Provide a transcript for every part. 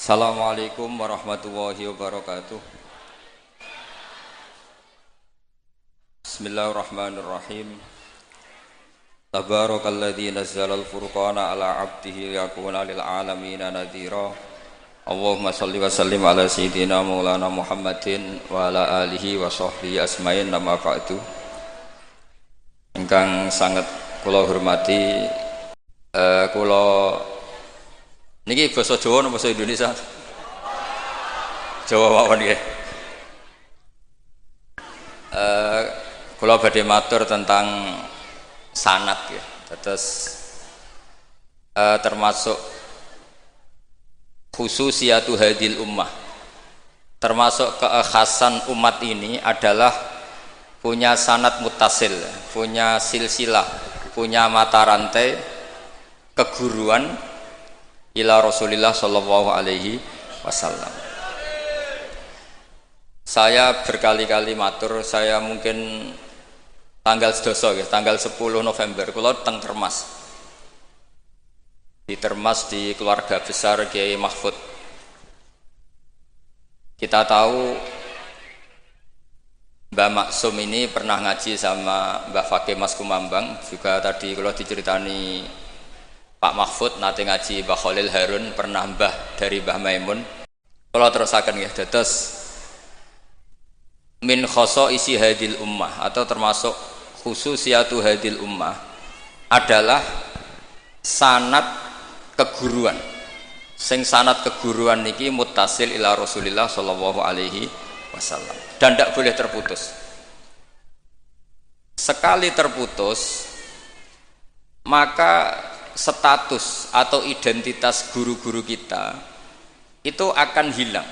Assalamualaikum warahmatullahi wabarakatuh. Bismillahirrahmanirrahim. Tabarakalladzi nazzalal furqana ala 'abdihi liyakuna lil 'alamina nadhira. Allahumma shalli wa sallim ala sayyidina maulana Muhammadin wa ala alihi wa sahbihi asmain nama ba'du. Ingkang sangat kula hormati, kula niki basa Jawa napa basa Indonesia? Jawa mawon nggih. Kula badhe matur tentang sanad ya. Terus termasuk khususiyatu hadil ummah. Termasuk kekhasan umat ini adalah punya sanad muttasil, punya silsilah, punya mata rantai keguruan ila Rasulillah sallallahu alaihi wasallam. Saya berkali-kali matur, saya mungkin tanggal 10 November kula teng Termas. Di Termas di keluarga besar Kiai Mahfud. Kita tahu Mbah Maksum ini pernah ngaji sama Mbah Fakih Mas Kumambang, juga tadi kalau diceritani Pak Mahfud nate ngaji Mbah Khalil Harun, pernah Mbah dari Mbah Maimun. Kalau terusaken nggih dados min khosoisi hadil ummah atau termasuk khususiyatu hadil ummah adalah sanad keguruan. Sing sanad keguruan niki muttasil ila Rasulillah sallallahu alaihi wasallam dan tidak boleh terputus. Sekali terputus maka status atau identitas guru-guru kita itu akan hilang.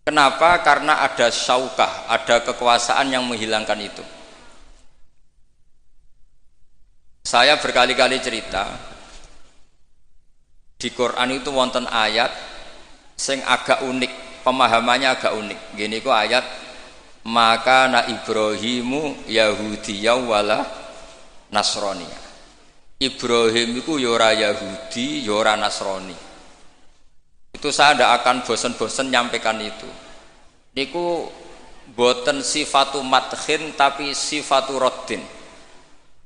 Kenapa? Karena ada syaukah, ada kekuasaan yang menghilangkan itu. Saya berkali-kali cerita di Quran itu wonten ayat sing agak unik, pemahamannya agak unik. Gini kok ayat maka na Ibrahimu Yahudiyya wala Nasrani. Ibrahim itu yora Yahudi, yora Nasrani. Itu saya tidak akan bosan-bosan nyampaikan itu. Niku boten sifatu madhin tapi sifatu roddin.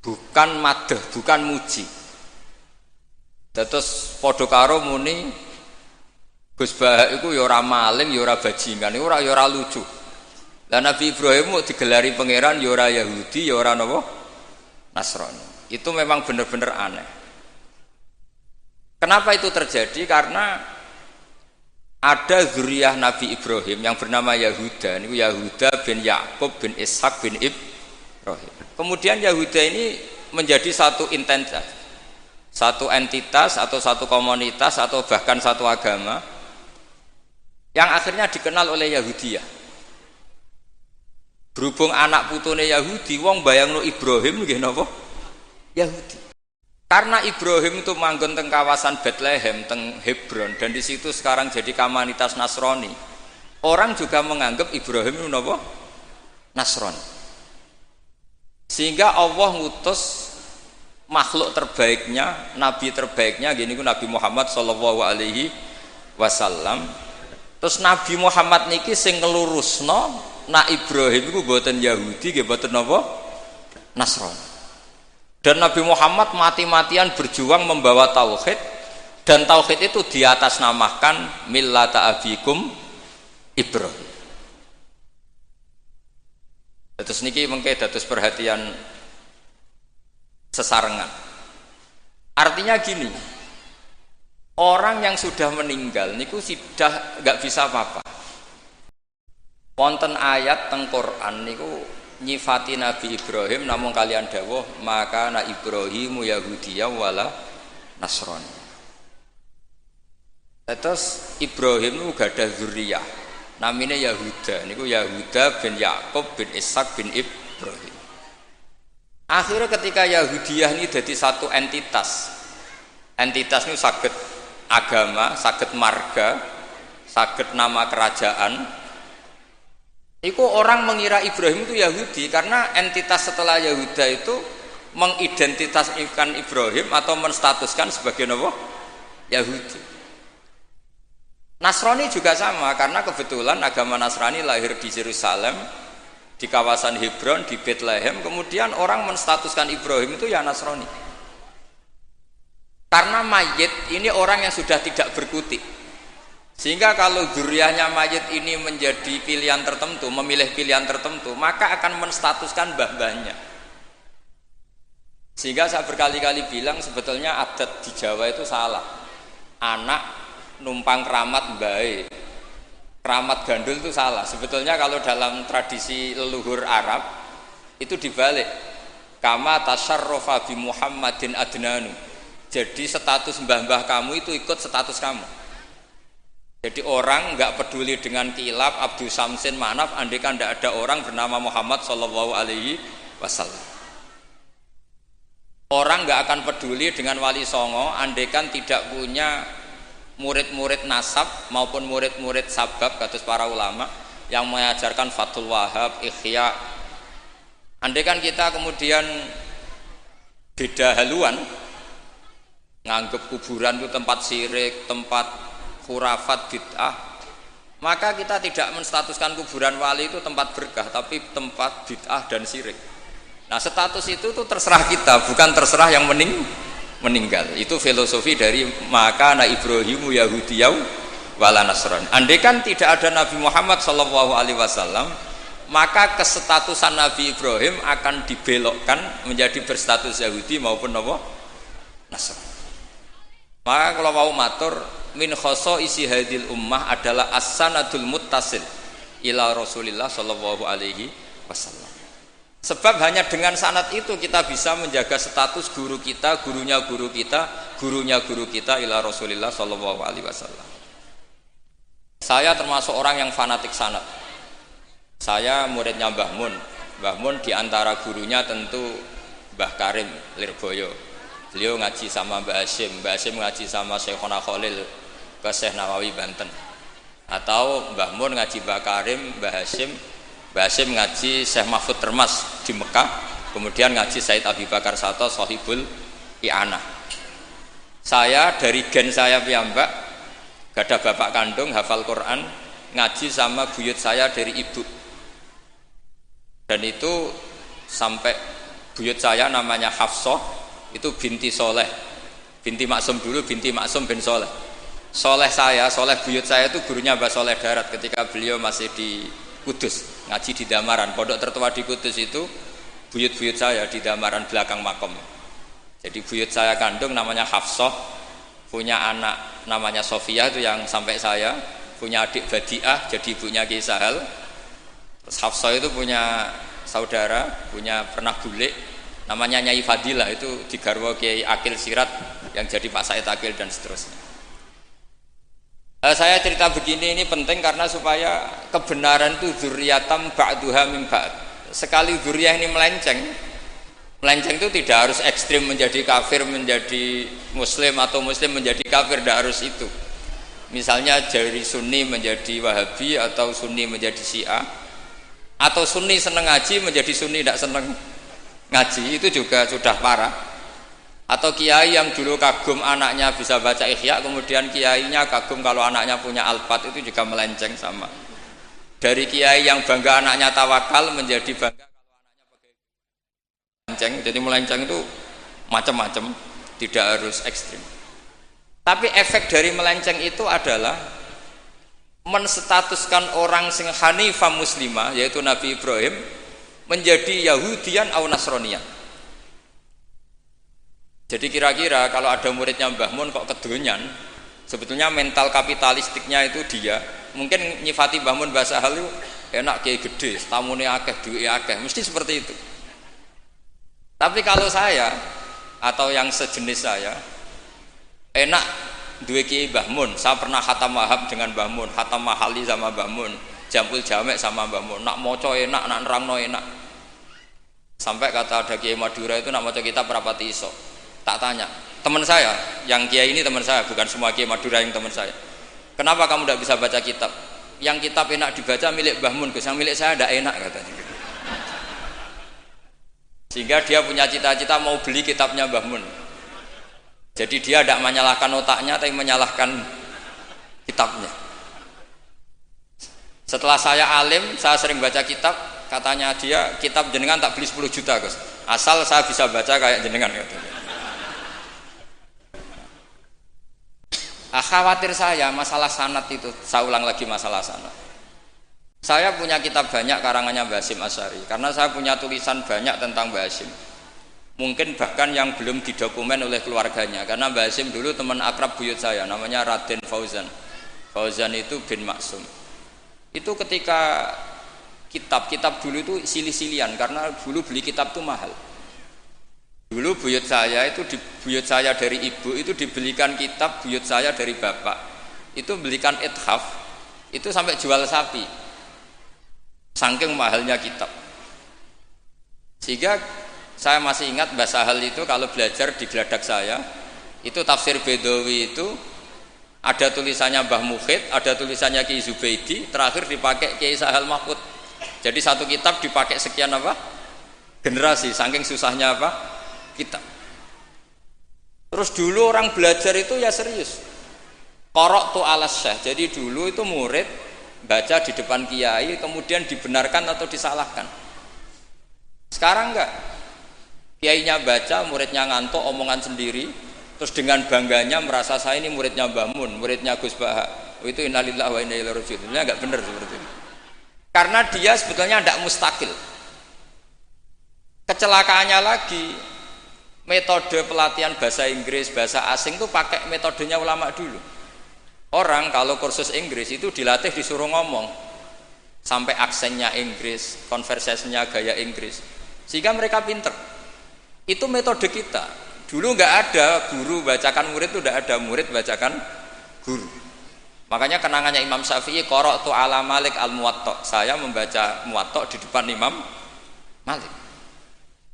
Bukan madh, bukan muji. Terus padha karo muni Gus Bahak iku yora maling, yora bajingan, iku ora lucu. Lah Nabi Ibrahim digelari pangeran yora Yahudi, yora napa? Nasrani. Itu memang benar-benar aneh. Kenapa itu terjadi? Karena ada zuriyah Nabi Ibrahim yang bernama Yahuda. Ini Yahuda bin Yakub bin Ishak bin Ibrahim. Kemudian Yahuda ini menjadi satu entitas, satu entitas atau satu komunitas atau bahkan satu agama yang akhirnya dikenal oleh Yahudiyah. Berhubung anak putune Yahudi, wong bayangno Ibrahim nggih napa? Yahudi. Karena Ibrahim itu manggon teng kawasan Bethlehem, teng Hebron, dan di situ sekarang jadi komunitas Nasrani. Orang juga menganggap Ibrahim itu napa? Nasrani. Sehingga Allah ngutus makhluk terbaiknya, nabi terbaiknya, gini ku Nabi Muhammad sallallahu alaihi wasallam. Terus Nabi Muhammad niki sing ngelurusno nak Ibrahim iku mboten Yahudi, nggih mboten napa? Nasrani. Dan Nabi Muhammad mati-matian berjuang membawa tauhid, dan tauhid itu diatasnamakan millata abikum Ibrahim. Terus niki mengke dados perhatian sesarengan. Artinya gini, orang yang sudah meninggal niku sudah nggak bisa apa-apa. Wonten ayat teng Quran niku nyifati Nabi Ibrahim namun kalian dawuh maka na Ibrahimu Yahudiyya wala Nasrani. Terus Ibrahim itu gadah zuriyah namanya Yahuda. Niku Yahuda bin Yakub bin Ishak bin Ibrahim. Akhirnya ketika Yahudiyah ini jadi satu entitas ini saged agama, saged marga, saged nama kerajaan. Itu orang mengira Ibrahim itu Yahudi karena entitas setelah Yahuda itu mengidentitaskan Ibrahim atau menstatuskan sebagai apa? Yahudi. Nasrani juga sama, karena kebetulan agama Nasrani lahir di Yerusalem, di kawasan Hebron, di Bethlehem. Kemudian orang menstatuskan Ibrahim itu ya Nasrani. Karena mayit ini orang yang sudah tidak berkutik. Sehingga kalau dzurriyyahnya mayit ini menjadi pilihan tertentu, memilih pilihan tertentu, maka akan menstatuskan mbah-mbahnya. Sehingga saya berkali-kali bilang sebetulnya adat di Jawa itu salah. Anak numpang keramat mbae, keramat gandul itu salah. Sebetulnya kalau dalam tradisi leluhur Arab itu dibalik, kama tasyarrafa bi Muhammadin adnanu. Jadi status mbah-mbah kamu itu ikut status kamu. Jadi orang nggak peduli dengan kilap Abdul Samsin Manaf andaikan tidak ada orang bernama Muhammad Shallallahu Alaihi Wasallam. Orang nggak akan peduli dengan Wali Songo andaikan tidak punya murid-murid nasab maupun murid-murid sabab kados para ulama yang mengajarkan Fathul Wahab, Ikhya. Andaikan kita kemudian beda haluan, nganggep kuburan itu tempat syirik, tempat khurafat, bid'ah, maka kita tidak menstatuskan kuburan wali itu tempat berkah, tapi tempat bid'ah dan syirik. Nah, status itu tuh terserah kita, bukan terserah yang meninggal. Itu filosofi dari maka na Ibrahimu Yahudiyau wala Nasrani. Andai kan tidak ada Nabi Muhammad Shallallahu Alaihi Wasallam, maka kestatusan Nabi Ibrahim akan dibelokkan menjadi berstatus Yahudi maupun Nasrani. Maka kalau mau matur, min khoso isi hadil ummah adalah as-sanadul muttasil ila Rasulillah Shallallahu Alaihi Wasallam. Sebab hanya dengan sanad itu kita bisa menjaga status guru kita, gurunya guru kita, gurunya guru kita ila Rasulillah Shallallahu Alaihi Wasallam. Saya termasuk orang yang fanatik sanad. Saya muridnya Mbah Mun. Mbah Mun diantara gurunya tentu Mbah Karim Lirboyo. Beliau ngaji sama Mbah Hasyim ngaji sama Syekhona Khalil ke Syekh Nawawi Banten. Atau Mbah Mun ngaji Mbah Karim, Mbah Hasyim ngaji Syekh Mahfud Termas di Mekah, kemudian ngaji Said Abi Bakar Sato Sohibul I'anah. Saya dari gen saya piyambak, gak ada bapak kandung, hafal Quran, ngaji sama buyut saya dari ibu. Dan itu sampai buyut saya namanya Hafsah, itu binti Soleh, binti Maksum dulu, binti Maksum bin Soleh. Soleh buyut saya itu gurunya Mbah Soleh Darat ketika beliau masih di Kudus, ngaji di Damaran. Pondok tertua di Kudus itu buyut-buyut saya di Damaran belakang makom. Jadi buyut saya kandung namanya Hafsah, punya anak namanya Sofia itu yang sampai saya, punya adik Badiah jadi ibunya Ki Sahal. Terus Hafsah itu punya saudara, pernah bulik namanya Nyai Fadilah, itu di garwa Kiai Akil Sirat yang jadi Pak Said Akil dan seterusnya. Saya cerita begini ini penting karena supaya kebenaran itu dzurriyatam ba'duha min ba'd. Sekali dzurriyah ini melenceng itu tidak harus ekstrim menjadi kafir menjadi muslim atau muslim menjadi kafir, tidak harus itu. Misalnya dari Sunni menjadi Wahabi atau Sunni menjadi Syiah, atau Sunni seneng ngaji menjadi Sunni tidak seneng ngaji, itu juga sudah parah. Atau kiai yang dulu kagum anaknya bisa baca Ikhya, kemudian kiainya kagum kalau anaknya punya Alfat, itu juga melenceng sama. Dari kiai yang bangga anaknya tawakal menjadi bangga kalau anaknya pakai melenceng. Jadi melenceng itu macam-macam, tidak harus ekstrim. Tapi efek dari melenceng itu adalah menstatuskan orang sing hanifah muslimah, yaitu Nabi Ibrahim, menjadi Yahudian atau Nasronian. Jadi kira-kira kalau ada muridnya Mbah Mun kok kedonyan, sebetulnya mental kapitalistiknya itu dia mungkin nyifati Mbah Mun bahasa hal itu enak kayak gede, tamune akeh, duwe akeh, mesti seperti itu. Tapi kalau saya atau yang sejenis saya enak duwe Kiai Mbah Mun, saya pernah khatam Wahab dengan Mbah Mun, khatam Mahali sama Mbah Mun, Jampul Jamek sama Mbah Mun, nak moco enak, nak nerangno enak. Sampai kata ada Kiai Madura itu nak moco kitab rapati iso. Tak tanya, teman saya, yang kiai ini teman saya, bukan semua Kiai Madura yang teman saya. Kenapa kamu tidak bisa baca kitab? Yang kitab enak dibaca milik Mbah Mun, yang milik saya tidak enak katanya. Sehingga dia punya cita-cita mau beli kitabnya Mbah Mun. Jadi dia tidak menyalahkan otaknya, tapi menyalahkan kitabnya. Setelah saya alim, saya sering baca kitab, katanya dia, kitab jenengan tak beli 10 juta Gus, asal saya bisa baca kayak jenengan katanya. Khawatir saya masalah sanad itu, saya ulang lagi masalah sanad. Saya punya kitab banyak karangannya Mbah Hasyim Asy'ari, karena saya punya tulisan banyak tentang Mbah Hasyim. Mungkin bahkan yang belum didokumen oleh keluarganya, karena Mbah Hasyim dulu teman akrab buyut saya, namanya Raden Fauzan. Fauzan itu bin Maksum. Itu ketika kitab dulu itu silih-silihan, karena dulu beli kitab itu mahal. Dulu buyut saya itu buyut saya dari ibu itu dibelikan kitab, buyut saya dari bapak itu belikan ithaf, itu sampai jual sapi, saking mahalnya kitab. Sehingga saya masih ingat Mbah Sahal itu kalau belajar di geladak saya, itu tafsir Bedawi itu ada tulisannya Mbah Mukhid, ada tulisannya Ki Zubaidi, terakhir dipakai Kiai Sahal Mahfud. Jadi satu kitab dipakai sekian generasi, saking susahnya kitab. Terus dulu orang belajar itu ya serius. Qara'tu alas syekh. Jadi dulu itu murid baca di depan kiai kemudian dibenarkan atau disalahkan. Sekarang enggak. Kiainya baca, muridnya ngantuk omongan sendiri, terus dengan bangganya merasa saya ini muridnya Mbah Mun, muridnya Gus Baha. Itu innalillahi wa inna ilaihi raji'un. Itu enggak benar seperti itu. Karena dia sebetulnya tidak mustakil. Kecelakaannya lagi, metode pelatihan bahasa Inggris, bahasa asing itu pakai metodenya ulama dulu. Orang kalau kursus Inggris itu dilatih disuruh ngomong sampai aksennya Inggris, konversasinya gaya Inggris, sehingga mereka pinter. Itu metode kita. Dulu nggak ada guru bacakan murid, itu tidak ada murid bacakan guru. Makanya kenangannya Imam Syafi'i, qara'tu ala Malik al-Muwatta. Saya membaca Muwatta di depan Imam Malik.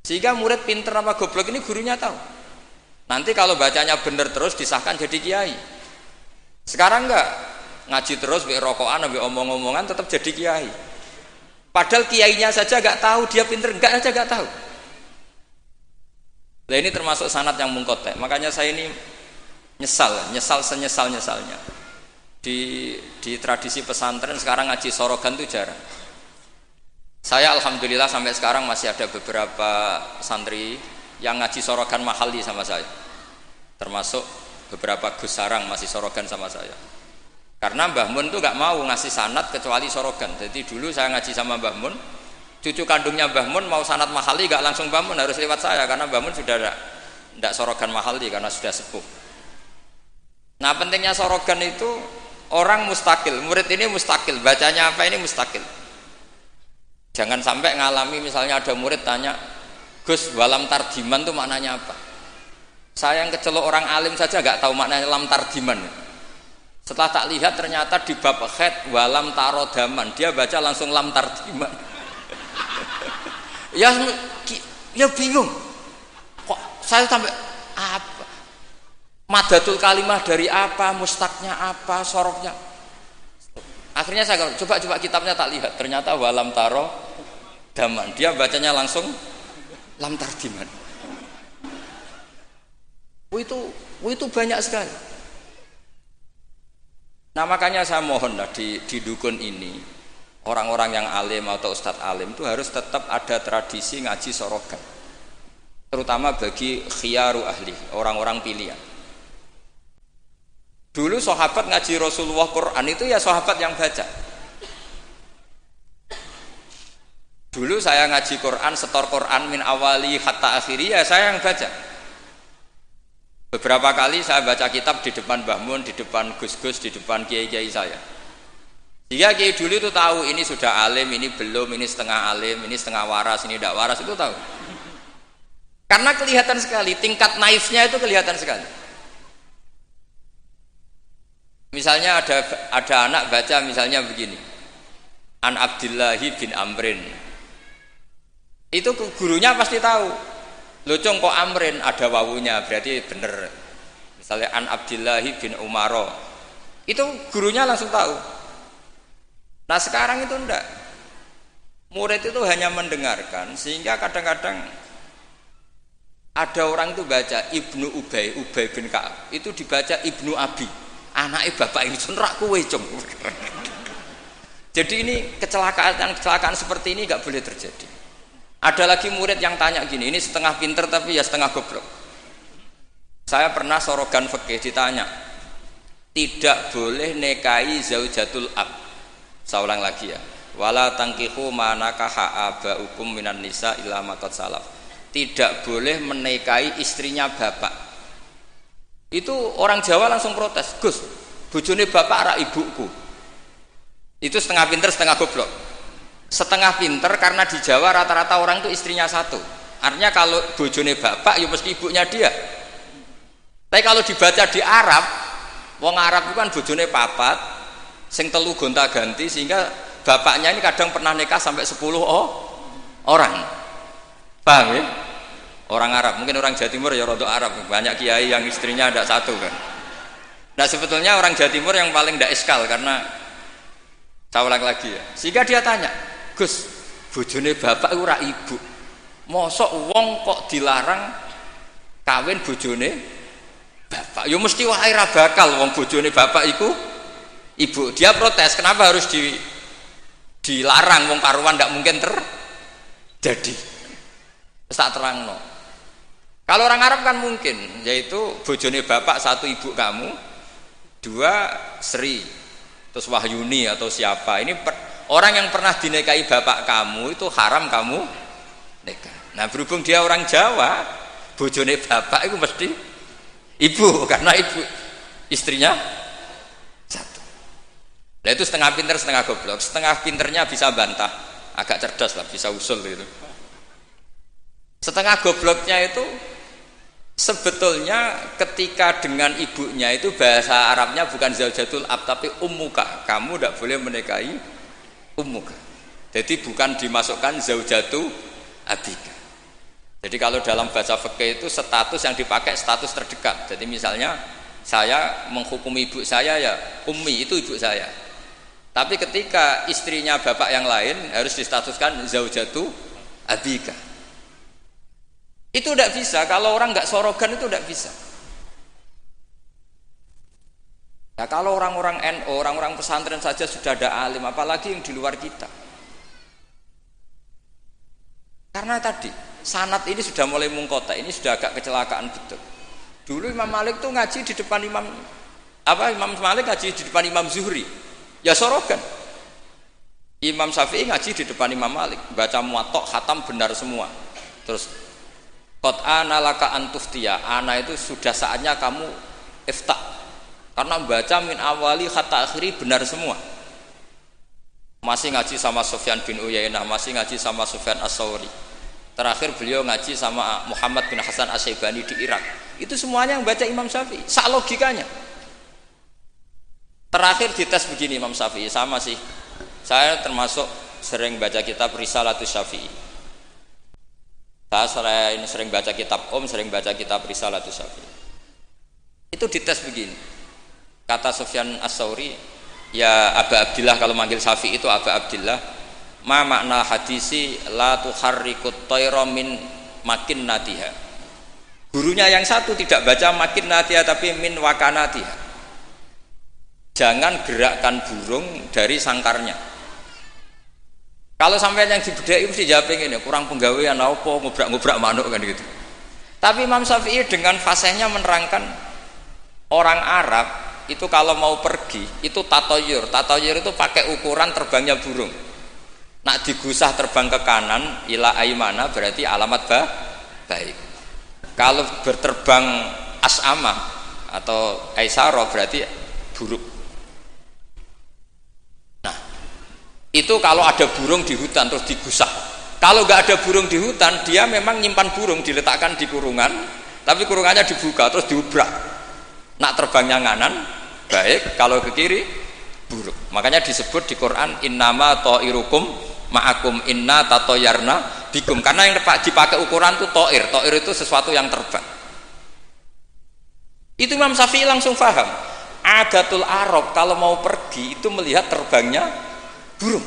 Sehingga murid pinter apa goblok ini gurunya tahu. Nanti kalau bacanya bener terus disahkan jadi kiai. Sekarang enggak, ngaji terus be rokokan be omong-omongan tetap jadi kiai. Padahal kiainya saja enggak tahu dia pinter, enggak aja enggak tahu. Nah ini termasuk sanad yang mungkotek. Makanya saya ini nyesal senyesal-nyesalnya. Di tradisi pesantren sekarang ngaji sorogan itu jarang. Saya alhamdulillah sampai sekarang masih ada beberapa santri yang ngaji sorogan mahali sama saya, termasuk beberapa Gus Sarang masih sorogan sama saya. Karena Mbah Mun itu gak mau ngasih sanad kecuali sorogan. Jadi dulu saya ngaji sama Mbah Mun, cucu kandungnya Mbah Mun mau sanad mahali gak langsung Mbah Mun, harus lewat saya karena Mbah Mun sudah tidak sorogan mahali karena sudah sepuh. Nah pentingnya sorogan itu orang mustakil, murid ini mustakil, bacanya apa ini mustakil. Jangan sampai ngalami misalnya ada murid tanya, Gus, walam tardiman itu maknanya apa? Saya yang kecelok orang alim saja nggak tahu maknanya lam tardiman. Setelah tak lihat ternyata di bab khed walam tarodaman, dia baca langsung lam tardiman. ya bingung. Kok saya sampai apa? Madatul kalimah dari apa? Mustaknya apa? Soroknya? Akhirnya saya coba kitabnya tak lihat, ternyata walam taro daman, dia bacanya langsung lam tardiman. Itu banyak sekali. Nah makanya saya mohonlah di dukun ini orang-orang yang alim atau ustadz alim itu harus tetap ada tradisi ngaji sorogan, terutama bagi khiyaru ahli, orang-orang pilihan. Dulu sahabat ngaji Rasulullah Quran itu ya sahabat yang baca. Dulu saya ngaji Quran, setor Quran min awali hatta akhiri, ya saya yang baca. Beberapa kali saya baca kitab di depan Mbah Mun, di depan Gus-Gus, di depan kiai-kiai saya. Jika kiai dulu itu tahu ini sudah alim, ini belum, ini setengah alim, ini setengah waras, ini tidak waras, itu tahu. Karena kelihatan sekali, tingkat naifnya itu kelihatan sekali. Misalnya ada anak baca misalnya begini, An Abdillahi bin Amrin, itu gurunya pasti tahu. Locong kok Amrin ada wawunya, berarti bener. Misalnya An Abdillahi bin Umaro, itu gurunya langsung tahu. Nah sekarang itu enggak. Murid itu hanya mendengarkan, sehingga kadang-kadang ada orang itu baca Ibnu Ubay bin Ka'ab, itu dibaca Ibnu Abi. Anaknya bapak ini rak kowe cung. Jadi ini kecelakaan seperti ini nggak boleh terjadi. Ada lagi murid yang tanya gini, ini setengah pinter tapi ya setengah goblok. Saya pernah sorogan fikih ditanya, tidak boleh nikahi zaujatul ab. Saya ulang lagi ya. Wala tangkihu manakaha abaukum minan nisa illa ma qad salaf. Tidak boleh menikahi istrinya bapak. Itu orang Jawa langsung protes, Gus, bojone bapak rak ibuku. Itu setengah pinter setengah goblok. Setengah pinter karena di Jawa rata-rata orang itu istrinya satu. Artinya kalau bojone bapak ya mesti ibunya dia. Tapi kalau dibaca di Arab, wong Arab itu kan bojone papat, sing telu gonta-ganti sehingga bapaknya ini kadang pernah nikah sampai 10 orang. Paham ya? Orang Arab, mungkin orang Jawa Timur ya rodok Arab, banyak kiai yang istrinya ada satu kan. Nah sebetulnya orang Jawa Timur yang paling tidak iskal karena saya ulang lagi ya. Sehingga dia tanya, Gus, bojone bapak itu ora ibu. Mosok wong kok dilarang kawin bojone bapak? Ya mesti wae ra bakal wong bojone bapak iku ibu. Dia protes, kenapa harus dilarang wong karuan ndak mungkin terjadi. Tak terangno. Kalau orang Arab kan mungkin, yaitu bojone bapak satu ibu kamu, dua Sri, terus Wahyuni atau siapa. Ini orang yang pernah dinikahi bapak kamu itu haram kamu nikah. Nah berhubung dia orang Jawa, bojone bapak itu mesti ibu karena ibu istrinya satu. Nah itu setengah pinter setengah goblok. Setengah pinternya bisa bantah, agak cerdas lah, bisa usul gitu. Setengah gobloknya itu sebetulnya ketika dengan ibunya itu bahasa Arabnya bukan zaujatul ab tapi ummuka. Kamu tidak boleh menikahi ummuka. Jadi bukan dimasukkan zaujatu abika. Jadi kalau dalam bahasa fikih itu status yang dipakai status terdekat. Jadi misalnya saya menghukumi ibu saya ya ummi, itu ibu saya. Tapi ketika istrinya bapak yang lain harus distatuskan zaujatu abika. Itu tidak bisa, kalau orang nggak sorogan itu tidak bisa. Ya kalau orang-orang NU, orang-orang pesantren saja sudah ada alim, apalagi yang di luar kita. Karena tadi sanad ini sudah mulai mungkota, ini sudah agak kecelakaan betul. Dulu Imam Malik tuh ngaji di depan Imam Malik ngaji di depan Imam Zuhri, ya sorogan. Imam Syafi'i ngaji di depan Imam Malik, baca muwatta khatam benar semua. Terus qad ana laka antuftiya, ana itu sudah saatnya kamu iftah. Karena baca min awali hatta akhiri benar semua. Masih ngaji sama Sufyan bin Uyainah, masih ngaji sama Sufyan As-Sauri. Terakhir beliau ngaji sama Muhammad bin Hasan As-Syaibani di Irak. Itu semuanya yang baca Imam Syafi'i, sak logikanya. Terakhir dites begini Imam Syafi'i, sama sih. Saya termasuk sering baca kitab Risalatus Syafi'i. Saya sering baca kitab sering baca kitab Risalatus Syafi'i. Itu dites begini. Kata Sufyan As-Sauri, ya Aba Abdillah, kalau manggil Syafi'i itu Aba Abdillah, ma makna hadisi la tuharrikut tayra min makinnatiha. Gurunya yang satu tidak baca makinnatiha tapi min wakanatiha. Jangan gerakkan burung dari sangkarnya. Kalau sampai yang dibedai mesti jawab ini, kurang penggawean apa ngobrak-ngobrak manuk kan gitu. Tapi Imam Syafi'i dengan fasihnya menerangkan orang Arab itu kalau mau pergi itu tatoyur. Tatoyur itu pakai ukuran terbangnya burung. Nak digusah terbang ke kanan ila aimana berarti alamat baik. Kalau berterbang as'ama atau aisaro berarti buruk. Itu kalau ada burung di hutan terus digusah. Kalau nggak ada burung di hutan, dia memang nyimpan burung diletakkan di kurungan, tapi kurungannya dibuka terus diubrak. Nak terbangnya nganan baik, kalau ke kiri buruk. Makanya disebut di Quran innama ta'irukum ma'akum inna tatoyarna bikum, karena yang dipakai ukuran itu to'ir. To'ir itu sesuatu yang terbang. Itu Imam Syafi'i langsung paham. Adatul Arab kalau mau pergi itu melihat terbangnya burung.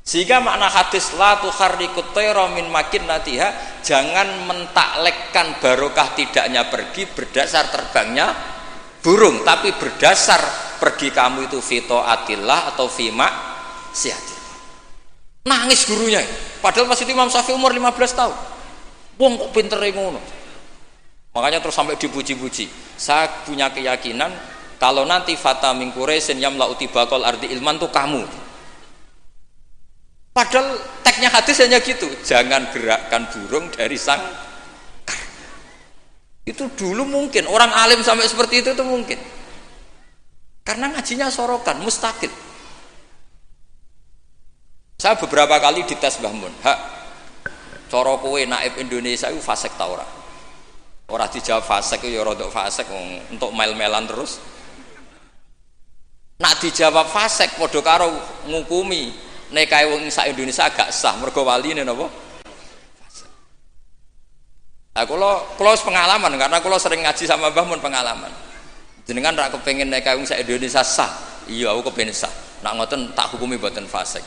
Sehingga makna hadis la tuharrikut tayra min makinnatiha, jangan mentaklekkan barokah tidaknya pergi berdasar terbangnya burung, tapi berdasar pergi kamu itu fi taatillah atau fi sihati. Nangis gurunya. Padahal pas itu Imam Syafi'i umur 15 tahun. Wong kok pintere ngono. Makanya terus sampai dipuji-puji. Saya punya keyakinan kalau nanti fata min Quraisyin yamla'u tibaqal ardi ilman tuh kamu. Padahal teksnya hadis hanya gitu. Jangan gerakkan burung dari sang. Itu dulu mungkin orang alim sampai seperti itu mungkin. Karena ngajinya sorokan, mustakil. Saya beberapa kali dites Mbah Mun, hak cara kowe naib Indonesia itu fasik ta ora? Ora dijawab fasik ya rodok fasik untuk mel-melan terus. Nak dijawab fasik padha karo ngukumi nekae wong sak Indonesia agak sah mergo waline napa? Fasik. Nah, kula pengalaman karena kula sering ngaji sama Mbah Mun pengalaman. Jenengan rak kepengin nekae wong sak Indonesia sah. Iya, aku kepengin sah. Nak ngoten tak hukumi mboten fasik.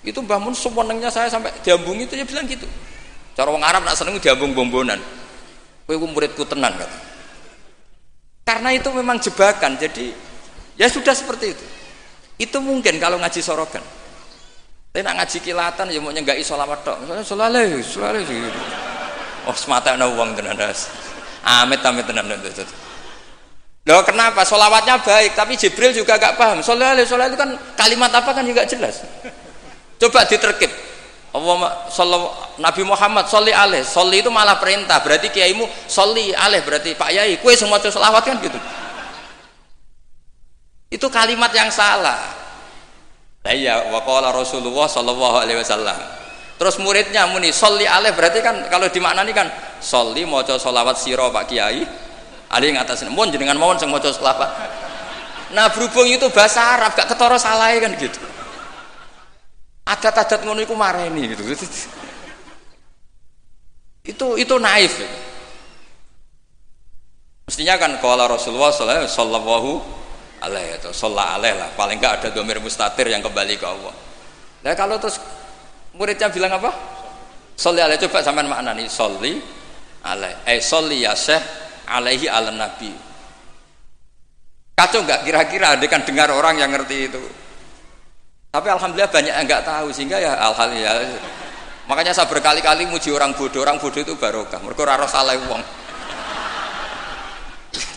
Itu Mbah Mun sewenengnya saya sampai diambung itu dia bilang gitu. Cara wong Arab nak seneng diambung bombonan. Kowe ku muridku tenan kata. Karena itu memang jebakan. Jadi ya sudah seperti itu. Itu mungkin kalau ngaji sorogan. Tapi nak ngaji kilatan ya mau nyenggai sholawat tok. Misalnya sholale gitu. Oh semata ana wong tenan. Amit tenan. Loh kenapa? Sholawatnya baik, tapi Jibril juga gak paham. Sholale itu kan kalimat apa kan juga jelas. Coba diterkib. Nabi Muhammad sholli alaih, sholli itu malah perintah, berarti kiaimu sholli alaih, berarti Pak Yai kue semua itu sholawat kan gitu. Itu kalimat yang salah. Nah iya, waqala Rasulullah sallallahu alaihi wasallam. Terus muridnya muni sholli alaih, berarti kan kalau dimaknani kan sholli maca sholawat sira Pak Kiai ali ngatasna mun jenengan mawon sing maca sholawat. Nah berhubung itu bahasa Arab gak ketara salahe kan gitu. Adat-adat ngono iku mareni gitu. Itu naif. Mestinya kan qala Rasulullah sallallahu alaihi itu shalla alaih lah, paling enggak ada dhamir mustatir yang kembali ke Allah. Nah kalau terus muridnya bilang apa? Sholli alaih, coba sampean maknani sholli alaih. Sholli ya syekh alaihi ala nabi. Kacau enggak kira-kira adekan dengar orang yang ngerti itu? Tapi alhamdulillah banyak yang enggak tahu sehingga ya alhamdulillah. Makanya saya berkali-kali muji orang bodoh itu barokah. Mergo ora ora salah wong.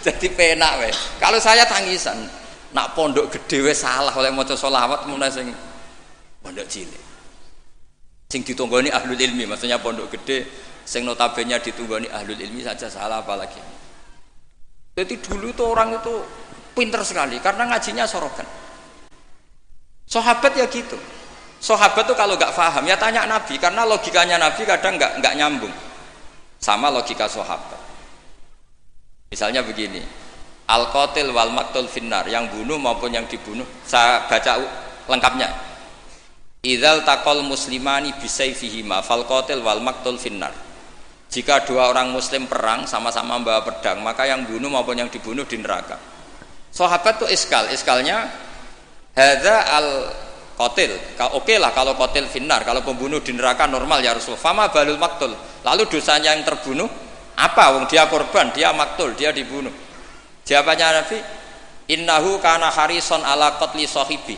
Jadi penak weh. Kalau saya tangisan, nak pondok gede wis salah oleh maca sholawat mulai sing pondok cilik. Sing ditunggoni ahlul ilmi, maksudnya pondok gede sing notabene ditunggoni ahlul ilmi saja salah apalagi. Jadi dulu itu orang itu pinter sekali karena ngajinya sorokan. Sahabat ya gitu. Sahabat tuh kalau nggak paham ya tanya Nabi, karena logikanya Nabi kadang nggak nyambung sama logika sahabat. Misalnya begini, al-qatil wal maktul finnar, yang bunuh maupun yang dibunuh. Saya baca lengkapnya. Idzal taqal muslimani bisayfihima fal qatil wal maktul finnar. Jika dua orang muslim perang sama-sama membawa pedang, maka yang bunuh maupun yang dibunuh di neraka. Sahabat tuh iskalnya hadza al qatil. Oke lah kalau qatil finnar, kalau pembunuh di neraka normal ya Rasul. Fama balul maktul. Lalu dosanya yang terbunuh apa? Wong dia korban, dia maktul, dia dibunuh. Jawabannya Nabi, innahu kana harison ala qatli sahibi.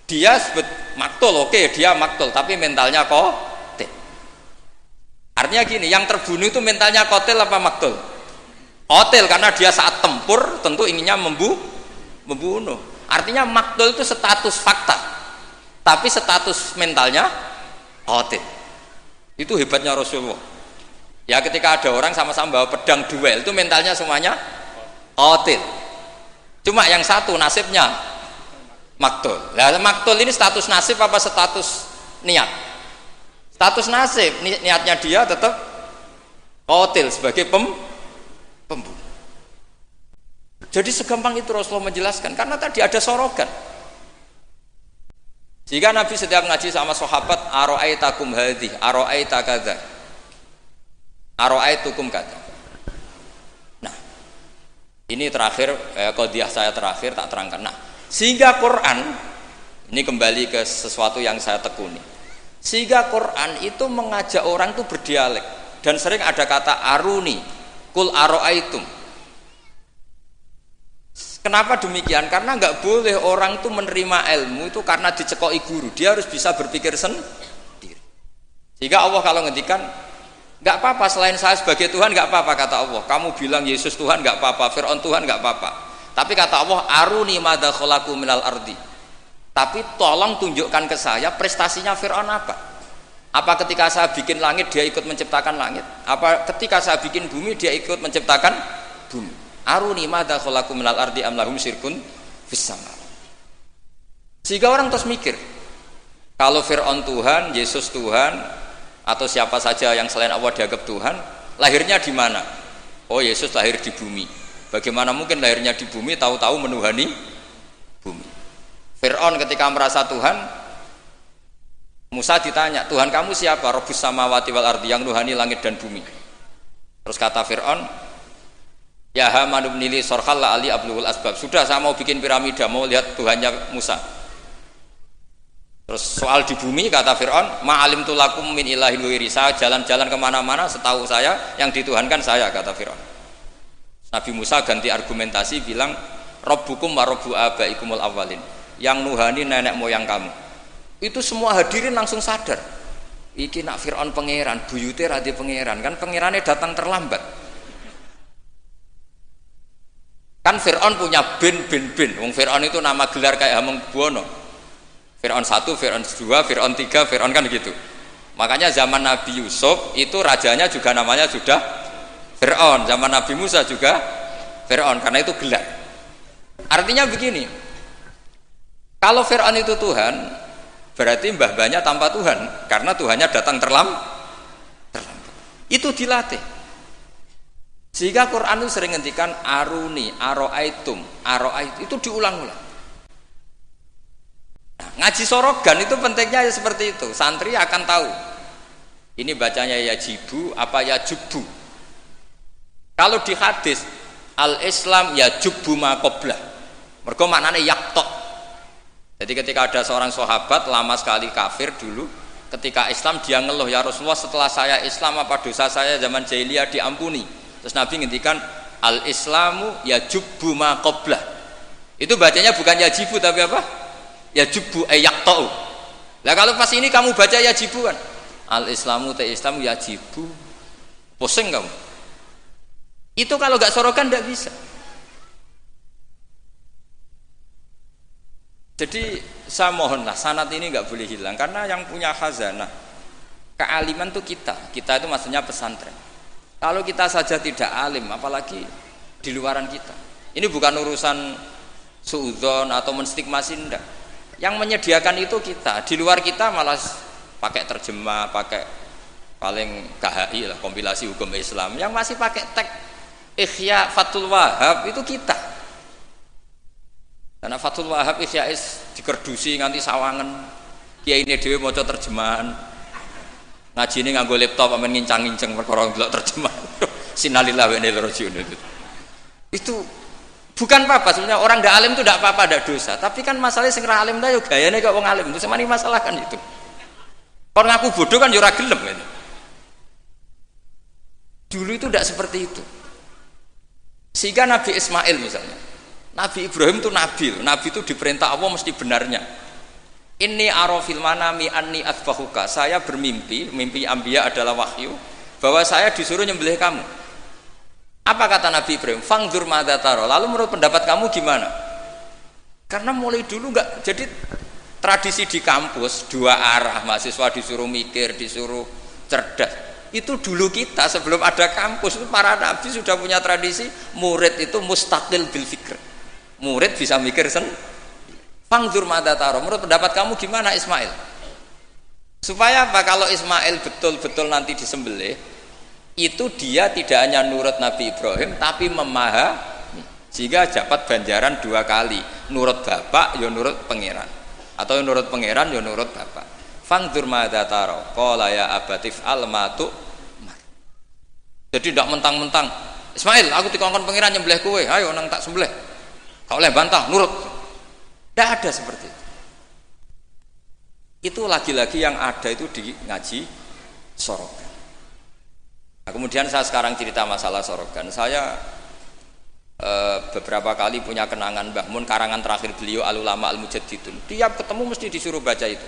Dia sebut maktul, oke, dia maktul, tapi mentalnya qatil. Artinya gini, yang terbunuh itu mentalnya qatil apa maktul? Qatil, karena dia saat tempur tentu inginnya membunuh. Artinya maktul itu status fakta, tapi status mentalnya qatil. Itu hebatnya Rasulullah. Ya ketika ada orang sama-sama bawa pedang duel, itu mentalnya semuanya qatil. Cuma yang satu nasibnya maktul. Nah, maktul ini status nasib apa status niat? Status nasib, niatnya dia tetap qatil sebagai pembunuh. Jadi segampang itu Rasulullah menjelaskan, karena tadi ada sorogan. Jika Nabi setiap ngaji sama sahabat, aro'aitakum hadhi, aro'aita kadza, aro'aitukum kadza. Nah, ini terakhir, qadhiyah saya terakhir tak terangkan. Nah, sehingga Quran, ini kembali ke sesuatu yang saya tekuni. Sehingga Quran itu mengajak orang itu berdialek, dan sering ada kata aruni, kul aro'aitum. Kenapa demikian? Karena nggak boleh orang tuh menerima ilmu itu karena dicekoki guru. Dia harus bisa berpikir sendiri. Sehingga Allah kalau ngendikan, nggak apa-apa selain saya sebagai Tuhan, nggak apa-apa kata Allah. Kamu bilang Yesus Tuhan nggak apa-apa, Fir'aun Tuhan nggak apa-apa. Tapi kata Allah, aruni madza khalaqu minal ardi. Tapi tolong tunjukkan ke saya prestasinya Fir'aun apa? Apa ketika saya bikin langit dia ikut menciptakan langit? Apa ketika saya bikin bumi dia ikut menciptakan bumi? Aruni madza khalaqu minal ardi am lahum syirkun fis sama. Sehingga orang terus mikir, kalau Fir'aun Tuhan, Yesus Tuhan, atau siapa saja yang selain Allah dianggap Tuhan, lahirnya di mana? Oh, Yesus lahir di bumi. Bagaimana mungkin lahirnya di bumi tahu-tahu menuhani bumi? Fir'aun ketika merasa Tuhan, Musa ditanya, Tuhan kamu siapa? Rabbus samawati wal ardi, yang nuhani langit dan bumi. Terus kata Fir'aun, ya Haman ibn li sarhal la ali abluhul asbab. Sudah, saya mau bikin piramida, mau lihat Tuhannya Musa. Terus soal di bumi kata Fir'aun, ma'alim tulakum min ilahin ghairi. Saya jalan-jalan kemana-mana, setahu saya yang dituhankan saya, kata Fir'aun. Nabi Musa ganti argumentasi bilang, Rabbukum wa rabbu abaikumul awwalin. Yang nuhani nenek moyang kamu. Itu semua hadirin langsung sadar. Iki nak Fir'aun pangeran, buyute radi pangeran, kan pangerannya datang terlambat. Kan Fir'aun punya bin. Wong Fir'aun itu nama gelar kayak Hamengkubuwono. Fir'aun 1, Fir'aun 2, Fir'aun 3, Fir'aun kan gitu. Makanya zaman Nabi Yusuf itu rajanya juga namanya sudah Fir'aun. Zaman Nabi Musa juga Fir'aun, karena itu gelar. Artinya begini, kalau Fir'aun itu Tuhan, berarti mbah-mbahnya tanpa Tuhan, karena Tuhannya datang terlambat. Itu dilatih. Sehingga Quran itu sering ngendikan aruni, aroaitum, itu diulang-ulang. Nah, ngaji sorogan itu pentingnya ya seperti itu. Santri akan tahu. Ini bacanya yajibu apa yajubu. Kalau di hadis al-Islam yajubu ma qablah. Mergo maknane yaktok. Jadi ketika ada seorang sahabat lama sekali kafir dulu, ketika Islam dia ngeluh, ya Rasulullah setelah saya Islam apa dosa saya zaman jahiliyah diampuni. Terus Nabi ngendikan al-Islamu yajubu ma qablah. Itu bacanya bukan yajibu tapi apa? Yajubu ayaktau. Lah kalau pas ini kamu baca yajibu kan? Al-Islamu ta Islam yajibu. Pusing kamu. Itu kalau enggak sorokan enggak bisa. Jadi saya mohonlah sanad ini enggak boleh hilang karena yang punya khazanah kealiman itu kita itu maksudnya pesantren. Kalau kita saja tidak alim, apalagi di luaran kita. Ini bukan urusan suudzon atau menstigmasi, enggak. Yang menyediakan itu kita. Di luar kita malah pakai terjemah, pakai paling KHI lah, kompilasi hukum Islam. Yang masih pakai teks Ihya Fathul Wahab itu kita. Karena Fathul Wahab Ihya dikerdusi nganti sawangan. Kiai ini dhewe maca terjemahan. Ngaji ini nganggo laptop amen ngincang-ngincang perkara ndelok terjemahan. Sinalillah wa inna ilaihi rajiun. Itu bukan apa-apa sebenarnya, orang ndak alim itu ndak apa-apa, ndak dosa. Tapi kan masalahnya sing ra alim ta yo gayane kok wong alim. Itu semani masalah kan itu. Orang ngaku bodoh kan yo ora gelem gitu. Dulu itu ndak seperti itu. Sehingga Nabi Ismail misalnya, Nabi Ibrahim itu Nabi itu diperintah Allah mesti benarnya. Inni arafil manami anni atbahuka. Saya bermimpi, mimpi anbiya adalah wahyu, bahwa saya disuruh nyembelih kamu. Apa kata Nabi Ibrahim? Fangdur madza tara. Lalu menurut pendapat kamu gimana? Karena mulai dulu enggak, jadi tradisi di kampus dua arah, mahasiswa disuruh mikir, disuruh cerdas. Itu dulu kita sebelum ada kampus itu para nabi sudah punya tradisi murid itu mustaqil bil fikr. Murid bisa mikir sendiri. Fangdur madza tara. Menurut pendapat kamu gimana Ismail? Supaya apa? Kalau Ismail betul-betul nanti disembelih, itu dia tidak hanya nurut Nabi Ibrahim tapi memahami, sehingga dapat ganjaran dua kali, nurut bapak ya nurut pangeran, atau nurut pangeran ya nurut bapak. Fangdur madza tara qala ya abatif almatu. Jadi tidak mentang-mentang Ismail aku dikongkon pangeran nyembelih kowe, ayo nang tak sembelih, kau oleh bantah nurut. Tidak ada seperti itu. Itu lagi-lagi yang ada itu di ngaji sorogan. Nah, kemudian saya sekarang cerita masalah sorogan. Saya beberapa kali punya kenangan Mbah Mun, karangan terakhir beliau Al-Ulama Al-Mujaddidun. Tiap ketemu mesti disuruh baca itu.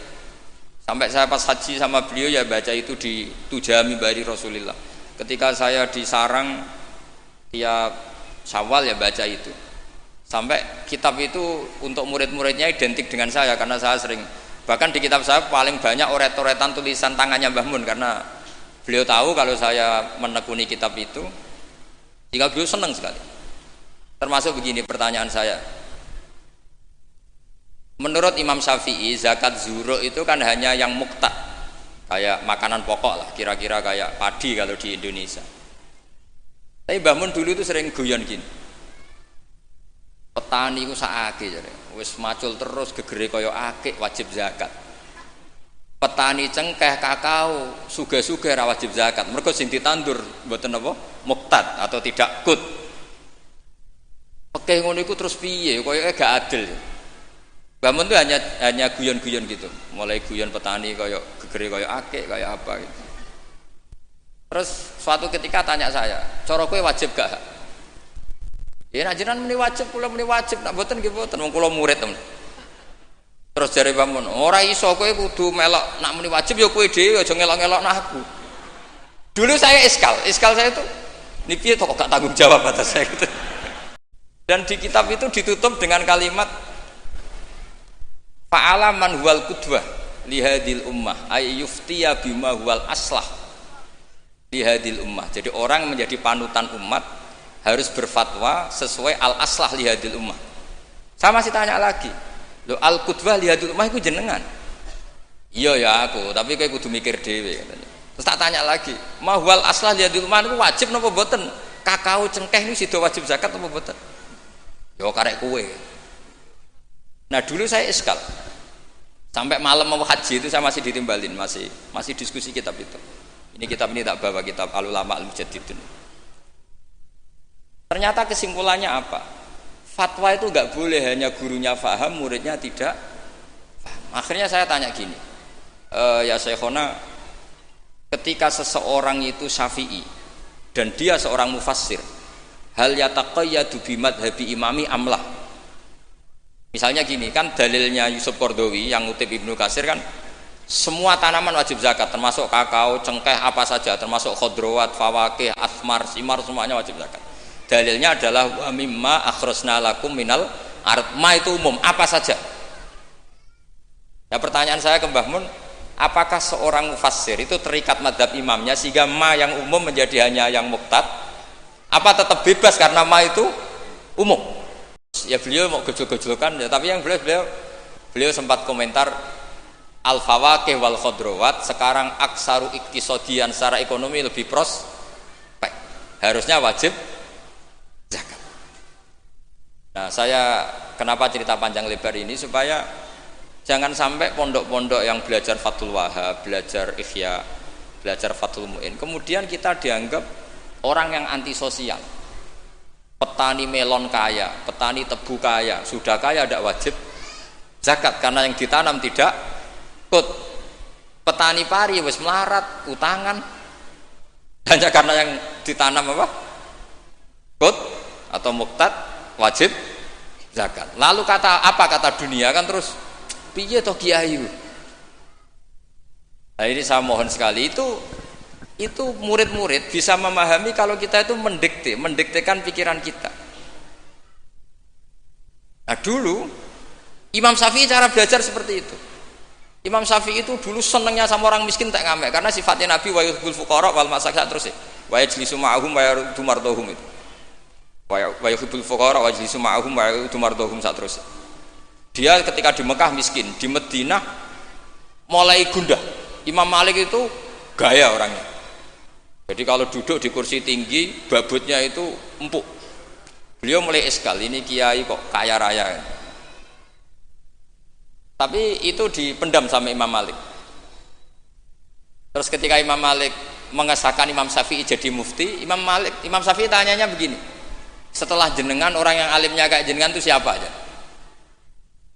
Sampai saya pas haji sama beliau ya baca itu di Tujami Bari Rasulillah. Ketika saya di Sarang tiap Syawal ya baca itu. Sampai kitab itu untuk murid-muridnya identik dengan saya karena saya sering, bahkan di kitab saya paling banyak oret-oretan tulisan tangannya Mbah Mun karena beliau tahu kalau saya menekuni kitab itu, jika beliau senang sekali. Termasuk begini pertanyaan saya. Menurut Imam Syafi'i, zakat zuhur itu kan hanya yang muqtad, kayak makanan pokok lah, kira-kira kayak padi kalau di Indonesia. Tapi Mbah Mun dulu itu sering guyon gini. Petani ku sakake jare. Wis macul terus gegere kaya akik wajib zakat. Petani cengkeh kakao sugih-sugih ra wajib zakat. Mergo sing ditandur mboten apa? Muqtad atau tidak kut. Oke ngono iku terus piye? Koyoke gak adil. Mbah Mun tuh hanya guyon-guyon gitu. Mulai guyon petani kaya gegere kaya akik kaya apa gitu. Terus suatu ketika tanya saya, "Cara kowe wajib gak?" Ya nak jenengan muni wajib, kula muni wajib, nak mboten nggih mboten, wong kula murid temen. Terus jare Mbah Mun, ora iso kowe kudu melok nak muni wajib ya kowe dhewe aja ngelok-ngelokno aku. Dulu saya iskal saya itu niki kok gak tanggung jawab atas saya gitu. Dan di kitab itu ditutup dengan kalimat fa'ala man huwal qudwah li hadil ummah ay yuftiya bima huwal aslah li hadil ummah. Jadi orang menjadi panutan umat harus berfatwa sesuai al-aslah li hadil ummah. Saya masih tanya lagi. Loh al-qudwah li hadil ummah itu jenengan? Iya ya aku, tapi kowe kudu mikir dhewe katanya. Terus tak tanya lagi, ma huwal aslah li hadil ummah itu wajib napa mboten? Kakao cengkeh ini sida wajib zakat apa mboten? Ya karek kowe. Nah dulu saya iskal sampai malam mau haji itu saya masih ditimbalin, masih diskusi kitab itu. Ini kitab ini tak bawa, kitab Al-Ulama Al-Mujaddidun. Ternyata kesimpulannya apa? Fatwa itu nggak boleh hanya gurunya faham, muridnya tidak faham. Akhirnya saya tanya gini, ya Syekhona, ketika seseorang itu syafi'i dan dia seorang mufassir, hal yataqayyadu bimadhabi imami amlah. Misalnya gini, kan dalilnya Yusuf Qardawi yang ngutip Ibnu Katsir kan semua tanaman wajib zakat, termasuk kakao, cengkeh, apa saja, termasuk khodrowat, fawakih, asmar, simar, semuanya wajib zakat. Dalilnya adalah wa mimma akhrajna lakum minal ard. Ma itu umum, apa saja. Nah pertanyaan saya ke Mbah Mun, apakah seorang mufassir itu terikat madhab imamnya sehingga ma yang umum menjadi hanya yang muqtad? Apa tetap bebas karena ma itu umum? Ya beliau mau gejol-gejolkan ya, tapi yang beliau sempat komentar al-fawakih wal khodrowat sekarang aksaru iktisodian secara ekonomi lebih prospek, harusnya wajib zakat. Nah saya kenapa cerita panjang lebar ini supaya jangan sampai pondok-pondok yang belajar Fathul Wahhab, belajar Ihya, belajar Fathul Mu'in kemudian kita dianggap orang yang antisosial. Petani melon kaya, petani tebu kaya, sudah kaya tidak wajib zakat karena yang ditanam tidak kut. Petani pari wis melarat, utangan hanya karena yang ditanam apa? Kut atau muqtad wajib zakat. Lalu apa kata dunia kan terus piye toh kiai? Nah ini saya mohon sekali itu murid-murid bisa memahami kalau kita itu mendiktekan pikiran kita. Nah dulu Imam Syafi'i cara belajar seperti itu. Imam Syafi'i itu dulu senengnya sama orang miskin tak ngamek karena sifatnya Nabi wa yuhibbul fuqara wal masakin terus ya. Wa yajlisu ma'ahum wa yaruddu mardohum itu. Wa yuhibbul fuqara wa yajlisu ma'ahum wa yaruddu mardohum terus. Dia ketika di Mekah miskin, di Madinah mulai gundah. Imam Malik itu gaya orangnya. Jadi kalau duduk di kursi tinggi, babutnya itu empuk. Beliau mulai iskal, ini kiai kok kaya raya. Tapi itu dipendam sama Imam Malik. Terus ketika Imam Malik mengesahkan Imam Syafi'i jadi mufti, Imam Syafi'i tanyanya begini, setelah jenengan orang yang alimnya kayak jenengan itu siapa aja?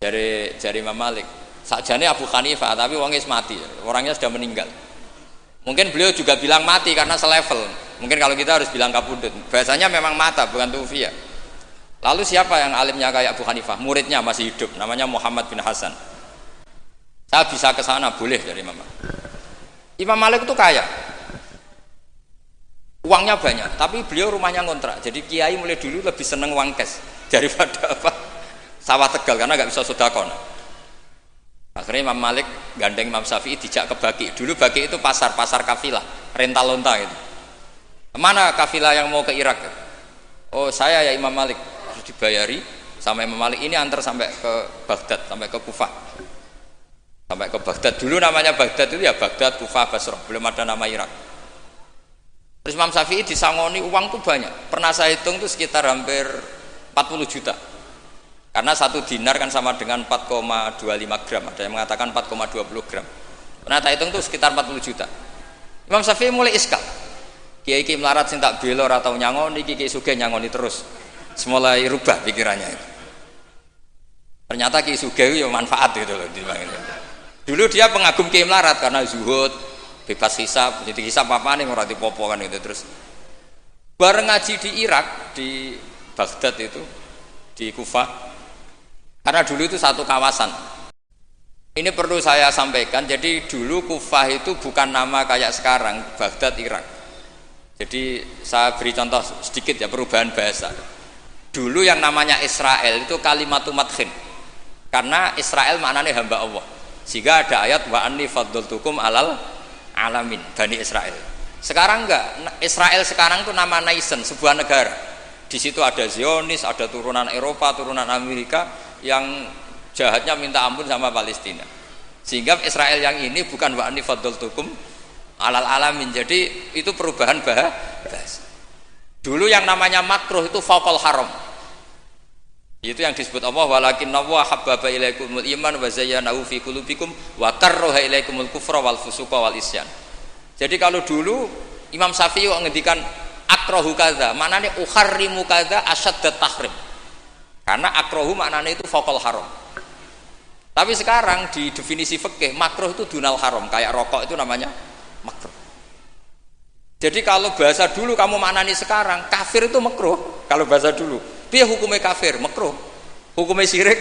Dari Imam Malik. Sakjane Abu Hanifah, tapi orangnya mati, orangnya sudah meninggal. Mungkin beliau juga bilang mati karena selevel. Mungkin kalau kita harus bilang kapundut. Bahasanya memang mata bukan tufiya. Lalu siapa yang alimnya kayak Abu Hanifah? Muridnya masih hidup, namanya Muhammad bin Hasan. Saya bisa ke sana, boleh dari Imam Malik. Imam Malik itu kaya, uangnya banyak, tapi beliau rumahnya ngontrak. Jadi kiai mulai dulu lebih seneng uang cash daripada apa sawah Tegal, karena nggak bisa sedekah. Akhirnya Imam Malik gandeng Imam Syafi'i dijak ke Baki. Dulu Baki itu pasar kafilah, rental lonta gitu. Mana kafilah yang mau ke Irak? Oh saya ya Imam Malik, harus dibayari sama Imam Malik. Ini antar sampai ke Baghdad, sampai ke Kufah, sampai ke Baghdad. Dulu namanya Baghdad itu ya Baghdad, Kufah, Basrah, belum ada nama Irak. Terus Imam Syafi'i disangoni uang tuh banyak. Pernah saya hitung tuh sekitar hampir 40 juta. Karena satu dinar kan sama dengan 4,25 gram. Ada yang mengatakan 4,20 gram. Pernah saya hitung tuh sekitar 40 juta. Imam Syafi'i mulai iskal. Kiai-kiai melarat sing tak belor atau nyangoni, kiai sugih nyangoni terus. Semulai rubah pikirannya itu. Ternyata kiai sugih itu manfaat gitu loh. Dulu dia pengagum kiai melarat karena zuhud, bebas hisab, jadi hisab apa nih orang dipopo kan itu terus. Bareng ngaji di Irak, di Baghdad itu, di Kufah. Karena dulu itu satu kawasan. Ini perlu saya sampaikan. Jadi dulu Kufah itu bukan nama kayak sekarang, Baghdad Irak. Jadi saya beri contoh sedikit ya perubahan bahasa. Dulu yang namanya Israel itu kalimat madkhin. Karena Israel maknanya hamba Allah. Sehingga ada ayat wa anni faddaltukum alal alamin Bani Israel. Sekarang enggak. Israel sekarang itu nama nation, sebuah negara. Di situ ada Zionis, ada turunan Eropa, turunan Amerika yang jahatnya minta ampun sama Palestina. Sehingga Israel yang ini bukan wa anni faddaltukum alal alamin. Jadi itu perubahan bahasa. Dulu yang namanya makruh itu faqal haram. Itu yang disebut Allah walakinna wa habbaba ilaikumul iman wa zayyanahu fi qulubikum wa karraha ilaikumul kufra wal fusuqa wal isyan. Jadi kalau dulu Imam Syafi'i ngendikan akrahu kadza, maknanya uharrimu kadza asyaddat tahrim. Karena akrahu maknanya itu faqal haram. Tapi sekarang di definisi fikih makruh itu dunal haram, kayak rokok itu namanya makruh. Jadi kalau bahasa dulu kamu maknani sekarang, kafir itu makruh. Kalau bahasa dulu, piye hukumnya kafir? Makruh. Hukumnya syirik?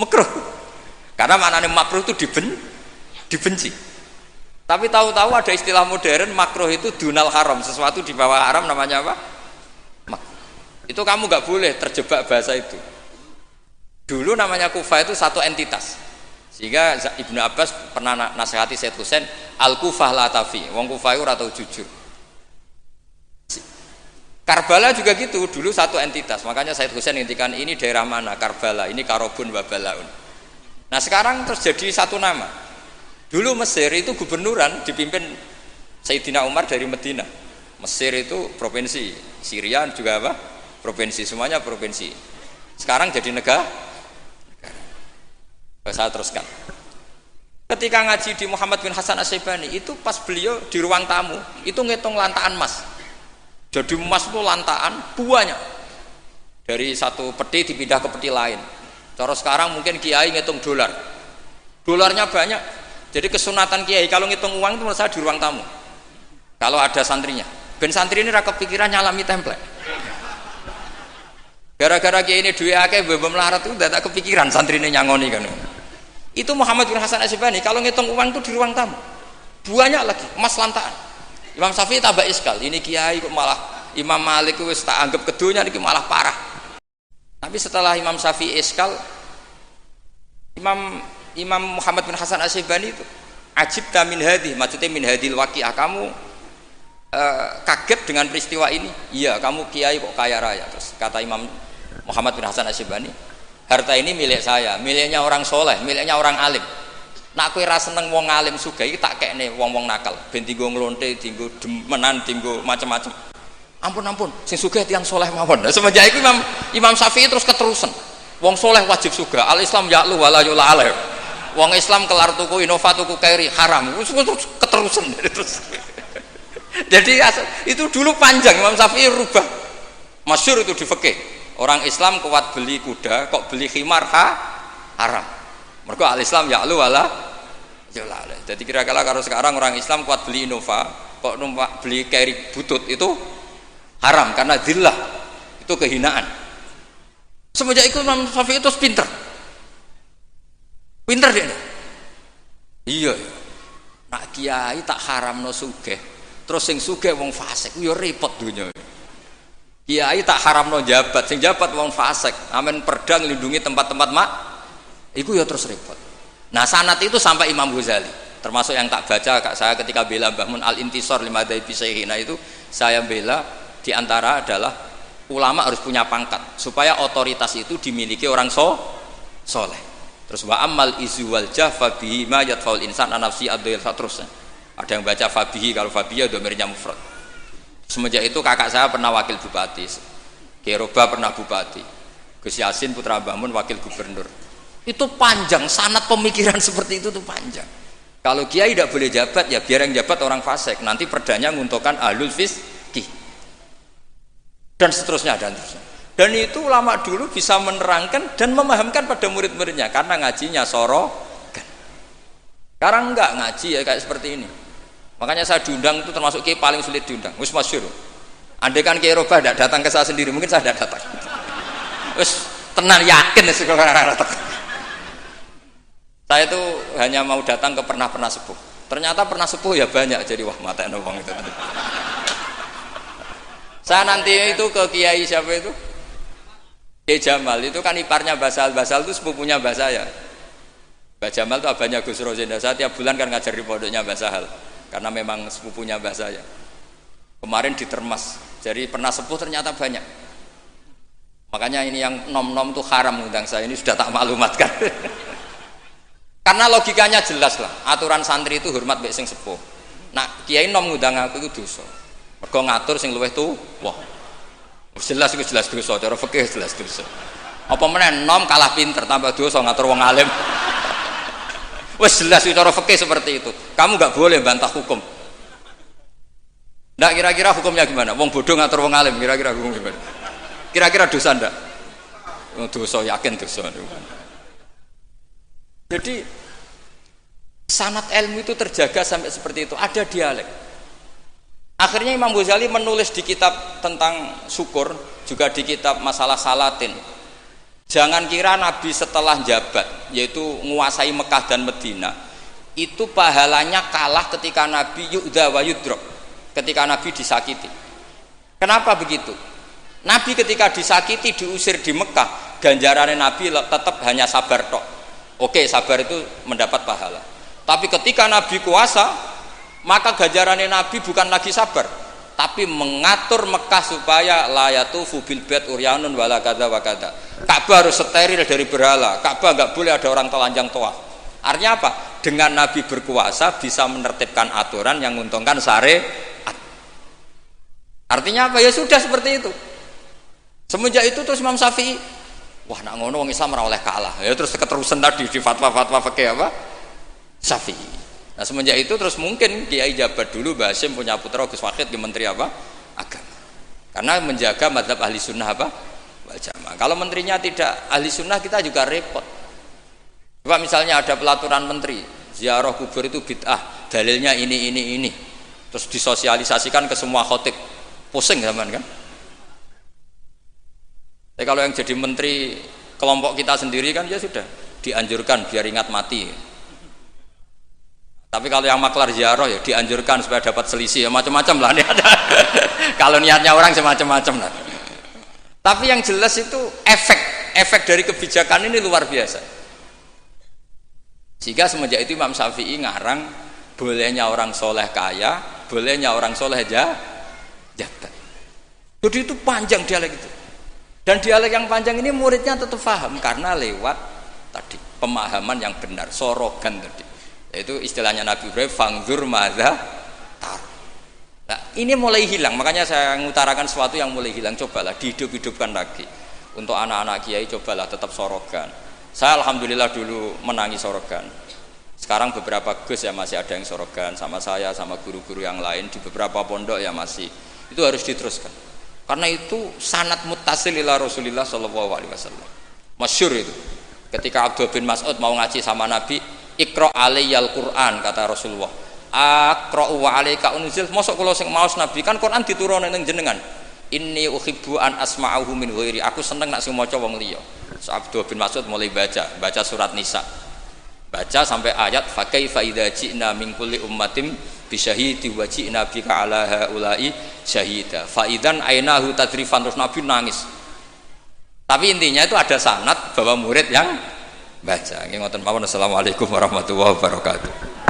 Makruh. Karena maknanya makruh itu dibenci. Tapi tahu-tahu ada istilah modern, makruh itu dunal haram, sesuatu di bawah haram namanya apa? Makruh. Itu kamu nggak boleh terjebak bahasa itu. Dulu namanya Kufah itu satu entitas. Sehingga Ibnu Abbas pernah nasihati Said Husain, Al-Kufah la tafi, wong Kufah itu ora tau jujur. Karbala juga gitu, dulu satu entitas. Makanya Said Husain ngintikan ini daerah mana? Karbala, ini Karobun wa Balaun. Nah, sekarang terus jadi satu nama. Dulu Mesir itu gubernuran dipimpin Sayyidina Umar dari Medina. Mesir itu provinsi, Syria juga apa? Provinsi, semuanya provinsi. Sekarang jadi negara. Saya teruskan. Ketika ngaji di Muhammad bin Hasan Asy-Syaibani itu pas beliau di ruang tamu itu ngitung lantaan emas. Jadi emas itu lantaan banyak. Dari satu peti dipindah ke peti lain. Cara sekarang mungkin kiai ngitung dolar. Dolarnya banyak. Jadi kesunatan kiai kalau ngitung uang itu menurut saya di ruang tamu. Kalau ada santrinya. Ben santri ini ra kepikiran nyalami template. Gara-gara kiai ini duwe akeh mbok melarat itu tak kepikiran santri ini nyangoni kan. Itu Muhammad bin Hasan Asy-Syaibani kalau ngitung uang itu di ruang tamu banyak lagi emas lantaan. Imam Syafi'i tambah iskal, ini kiai kok malah Imam Malik wis tak anggap kedunya niki malah parah. Tapi setelah Imam Syafi'i iskal, Imam Muhammad bin Hasan Asy-Syaibani itu ajibta min hadhi, maksudnya min hadhil waqi'ah, kamu kaget dengan peristiwa ini. Iya, kamu kiai kok kaya raya. Terus kata Imam Muhammad bin Hasan Asy-Syaibani, harta ini milik saya, miliknya orang soleh, miliknya orang alim. Nak kowe ra seneng wong alim sugih iki tak kekne wong-wong nakal, ben dienggo nglonte, dienggo demenan, dienggo macam-macam. Ampun, sing sugih tiyang soleh mawon. Nah, semenjak iku Imam Syafi'i terus keterusan. Wong soleh wajib sugih. Al Islam ya'lu wa la yula alaih. Wong Islam kelar tuku Innova tuku kairi haram. Terus keterusan terus. Jadi itu dulu panjang Imam Syafi'i rubah. Masyhur itu di fikih. Orang Islam kuat beli kuda, kok beli khimar haram. Mergo al-Islam ya'lu wala ya'la. Jadi kira-kira kalau sekarang orang Islam kuat beli Innova, kok numpak beli carry butut itu haram karena dzillah. Itu kehinaan. Semenjak itu Imam Syafi'i itu pinter dia. Iya. Nak kiai tak haramno sugih. Terus sing sugih wong fasik, yo repot dunya. Kiai tak haramno jabat, sing jabat wong fasik. Amen perda nglindungi tempat-tempat mak. Iku yo terus repot. Nah, sanad itu sampai Imam Ghazali. Termasuk yang tak baca kak saya ketika bela Mbah Mun Al-Intisar lima Madhabi Syekhina itu saya bela diantara adalah ulama harus punya pangkat supaya otoritas itu dimiliki orang soleh. Terus wa amal izu wal jafa bihi ma yadfaul insan anafsi adil terus. Ada yang baca fabihi, kalau fabiya domirnya mufrad. Semenjak itu kakak saya pernah wakil bupati, Keroba pernah bupati, Gus Yasin putra Mbah Mun wakil gubernur. Itu panjang, sanad pemikiran seperti itu tuh panjang. Kalau kiai tidak boleh jabat, ya biar yang jabat orang fasik. Nanti perdanya menguntungkan ahlul fiqih. Dan seterusnya. Dan itu ulama dulu bisa menerangkan dan memahamkan pada murid-muridnya karena ngajinya sorogan. Sekarang enggak ngaji ya kayak seperti ini. Makanya saya diundang itu termasuk kiai paling sulit diundang. Wis masyhur. Andai kan Kiai Robah tidak datang ke saya sendiri, mungkin saya tidak datang. Wis tenan yakin sekolah datang. Saya itu hanya mau datang ke pernah sepuh. Ternyata pernah sepuh ya banyak, jadi wah mata wong itu. Saya nanti itu ke Kiai siapa itu? Kiai Jamal itu kan iparnya Basal itu sepupunya Mbah saya. Mbah Jamal itu abahnya Gus Rozenda. Saya tiap bulan kan ngajar di pondoknya Mbah Sahal karena memang sepupunya Mbah saya. Kemarin di Termas, jadi pernah sepuh ternyata banyak. Makanya ini yang nom-nom itu haram undang saya, ini sudah tak maklumatkan. Karena logikanya jelas lah, aturan santri itu hormat mbek sing sepuh. Nah, kiai nom ngundang aku itu dosa. Mergo ngatur sing luwih tuh, wah. Jelas dosa, cara fikih jelas dosa. Apa meneh nom kalah pinter tambah dosa ngatur wong alim. Wes jelas cara fikih seperti itu. Kamu enggak boleh bantah hukum. Ndak kira-kira hukumnya gimana? Wong bodoh ngatur wong alim, kira-kira hukum gimana? Kira-kira dosa ndak? Dosa, yakin dosa. Jadi sanad ilmu itu terjaga sampai seperti itu, ada dialek. Akhirnya Imam Ghazali menulis di kitab tentang syukur, juga di kitab masalah salatin. Jangan kira Nabi setelah jabat, yaitu menguasai Mekah dan Medina, itu pahalanya kalah ketika Nabi yu'dha wa yudrok, ketika Nabi disakiti. Kenapa begitu? Nabi ketika disakiti, diusir di Mekah, ganjarannya Nabi tetap hanya sabar tok. Oke, sabar itu mendapat pahala. Tapi ketika Nabi kuasa, maka ganjarannya Nabi bukan lagi sabar, tapi mengatur Mekah supaya la yatufu bil bait uryanun wala kadza wa kadza. Ka'bah harus steril dari berhala. Ka'bah enggak boleh ada orang telanjang tawaf. Artinya apa? Dengan Nabi berkuasa bisa menertibkan aturan yang menguntungkan syariat. Artinya apa? Ya sudah seperti itu. Semenjak itu terus Imam Syafi'i, wah nak ngono wong Islam ora oleh kalah. Ya terus keterusan tadi di fatwa-fatwa fikih apa? Syafi'i. Nah semenjak itu terus mungkin Kiai jabat dulu Mbah Hasyim punya putra Gus Wahid di Menteri apa? Agama. Karena menjaga mazhab ahli sunnah apa? Wal jamaah. Kalau menterinya tidak ahli sunnah kita juga repot. Coba misalnya ada pelaturan menteri, ziarah kubur itu bid'ah, dalilnya ini. Terus disosialisasikan ke semua khotib. Pusing zaman kan? Tapi kalau yang jadi menteri kelompok kita sendiri kan ya sudah dianjurkan biar ingat mati. Tapi kalau yang maklar ziarah ya dianjurkan supaya dapat selisih ya macam-macam lah. Kalau niatnya orang semacam-macam lah. Tapi yang jelas itu efek dari kebijakan ini luar biasa. Sehingga semenjak itu Imam Syafi'i ngarang bolehnya orang soleh kaya, bolehnya orang soleh jabat. Jadi itu panjang dialek itu. Dan dialek yang panjang ini muridnya tetap paham karena lewat tadi pemahaman yang benar, sorogan tadi. Yaitu istilahnya Nabi Ibrahim, fangzur madza tar. Nah, ini mulai hilang, makanya saya mengutarakan sesuatu yang mulai hilang. Cobalah dihidup-hidupkan lagi. Untuk anak-anak kiai cobalah tetap sorogan. Saya alhamdulillah dulu menangi sorogan. Sekarang beberapa gus ya masih ada yang sorogan sama saya, sama guru-guru yang lain di beberapa pondok ya masih. Itu harus diteruskan. Karena itu sanad muttasil ila Rasulillah sallallahu alaihi wasallam. Masyhur itu. Ketika Abdul bin Mas'ud mau ngaji sama Nabi, Iqra alayyal Qur'an kata Rasulullah. Aqra'u wa 'alaika unzil. Mosok kula sing maos Nabi kan Quran diturunke ning jenengan. inni uhibbu an asma'ahu min ghairi, aku seneng nak sing maca wong liya. Abdullah bin Mas'ud mulai baca surat Nisa, baca sampai ayat fa kaifa idza ji'na min kulli ummatin bi syahidi wa ji'na bika ala haula'i syahida fa idzan ainahu tadrifan, terus Nabi nangis. Tapi intinya itu ada sanad bahwa murid yang baca. Nggih ngoten mawon. Assalamualaikum warahmatullahi wabarakatuh.